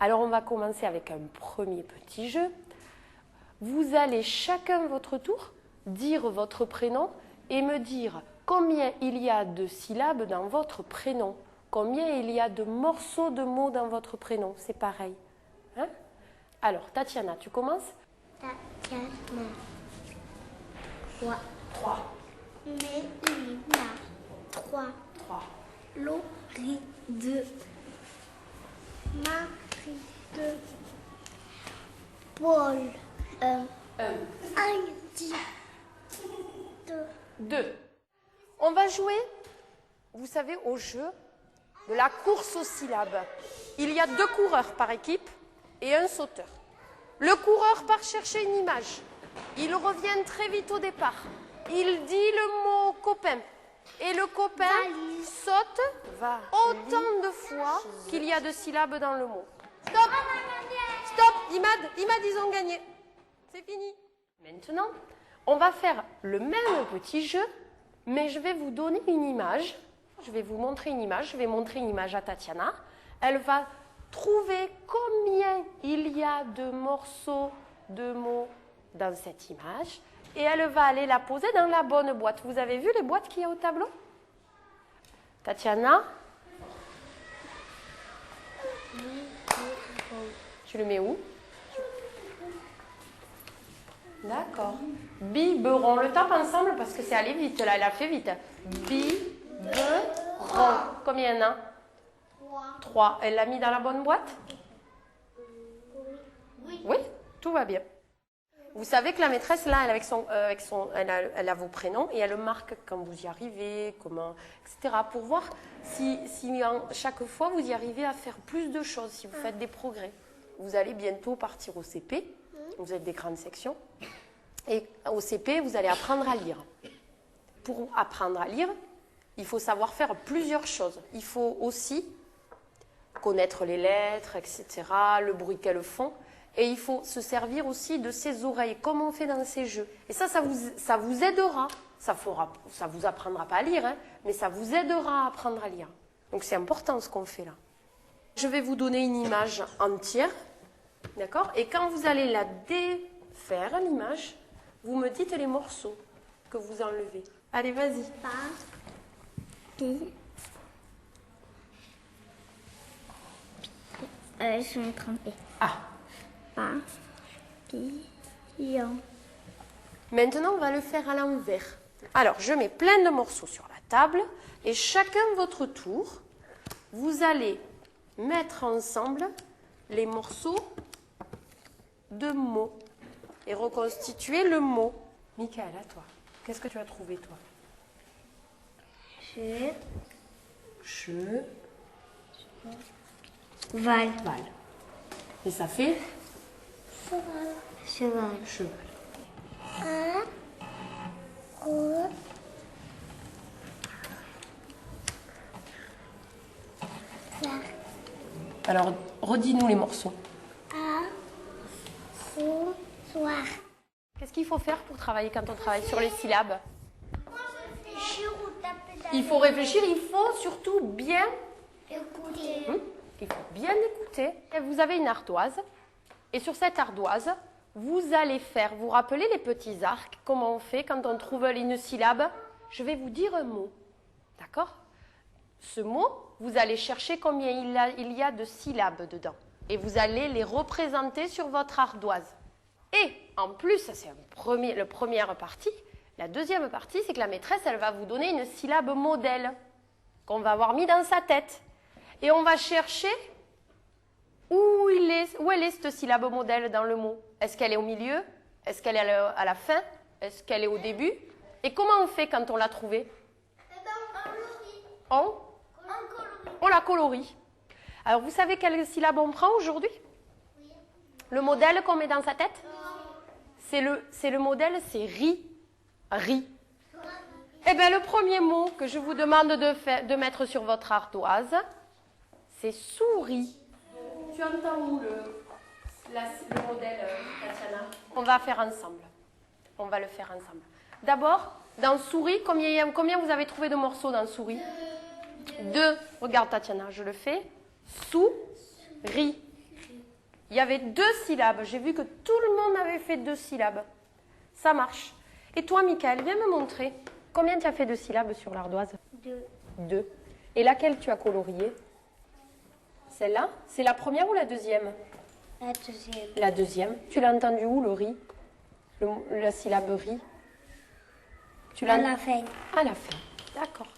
Alors, on va commencer avec un premier petit jeu. Vous allez chacun votre tour dire votre prénom et me dire combien il y a de syllabes dans votre prénom. Combien il y a de morceaux de mots dans votre prénom. C'est pareil. Hein? Alors, Tatiana, tu commences? Tatiana. 3. Mélina. 3. 3. Laurie. 2. Marie. 2. Paul. 1. Heidi. 2. 2. On va jouer, vous savez, au jeu de la course aux syllabes. Il y a 2 coureurs par équipe et un sauteur. Le coureur part chercher une image. Il revient très vite au départ. Il dit le mot copain. Et le copain saute autant de fois qu'il y a de syllabes dans le mot. Stop! Stop! Imad, ils ont gagné. C'est fini. Maintenant, on va faire le même petit jeu, mais je vais vous donner une image. Je vais vous montrer une image. Je vais montrer une image à Tatiana. Elle va trouver combien il y a de morceaux de mots dans cette image. Et elle va aller la poser dans la bonne boîte. Vous avez vu les boîtes qu'il y a au tableau? Tatiana? Tu le mets où? D'accord. Biberon. Le tape ensemble parce que c'est allé vite là. Elle a fait vite. Biberon. Combien il y en a? 3. Elle l'a mis dans la bonne boîte? Oui, tout va bien. Vous savez que la maîtresse, là, elle a vos prénoms et elle marque quand vous y arrivez, comment, etc. Pour voir si chaque fois vous y arrivez à faire plus de choses, si vous faites des progrès. Vous allez bientôt partir au CP, vous êtes des grandes sections, et au CP, vous allez apprendre à lire. Pour apprendre à lire, il faut savoir faire plusieurs choses. Il faut aussi connaître les lettres, etc., le bruit qu'elles font. Et il faut se servir aussi de ses oreilles, comme on fait dans ces jeux. Et ça vous aidera. Ça vous apprendra pas à lire, hein, mais ça vous aidera à apprendre à lire. Donc c'est important ce qu'on fait là. Je vais vous donner une image entière, d'accord? Et quand vous allez la défaire, l'image, vous me dites les morceaux que vous enlevez. Allez, vas-y. Je me trompais. Ah. Papillon. Maintenant, on va le faire à l'envers. Alors, je mets plein de morceaux sur la table et chacun votre tour, vous allez mettre ensemble les morceaux de mots et reconstituer le mot. Michael, à toi. Qu'est-ce que tu as trouvé, toi? Cheval. Et ça fait? Cheval. Alors, redis-nous les morceaux. Soir. Qu'est-ce qu'il faut faire pour travailler quand on travaille sur les syllabes? Il faut réfléchir, il faut surtout bien Écoutez. Il faut bien écouter. Et vous avez une ardoise. Et sur cette ardoise, vous allez faire, vous rappelez les petits arcs, comment on fait quand on trouve une syllabe? Je vais vous dire un mot. D'accord? Ce mot, vous allez chercher combien il y a de syllabes dedans. Et vous allez les représenter sur votre ardoise. Et en plus, ça c'est la première partie. La deuxième partie, c'est que la maîtresse, elle va vous donner une syllabe modèle qu'on va avoir mis dans sa tête. Et on va chercher où elle est cette syllabe modèle dans le mot. Est-ce qu'elle est au milieu? Est-ce qu'elle est à la fin? Est-ce qu'elle est au début? Et comment on fait quand on l'a trouvée? On la colorie. Alors, vous savez quelle syllabe on prend aujourd'hui? Oui. Le modèle qu'on met dans sa tête? C'est le modèle, c'est ri. Ri. Eh bien, le premier mot que je vous demande de mettre sur votre ardoise, c'est souris. Tu entends où le modèle, Tatiana? On va faire ensemble. On va le faire ensemble. D'abord, dans souris, combien vous avez trouvé de morceaux dans souris? 2. Regarde, Tatiana, je le fais. Souris. Il y avait 2 syllabes. J'ai vu que tout le monde avait fait 2 syllabes. Ça marche. Et toi, Michael, viens me montrer. Combien tu as fait de syllabes sur l'ardoise? 2. 2. Et laquelle tu as coloriée? Celle-là? C'est la première ou la deuxième? La deuxième. La deuxième. Tu l'as entendu où, le riz? La syllabe riz? Tu l'as À la fin. À la fin. D'accord.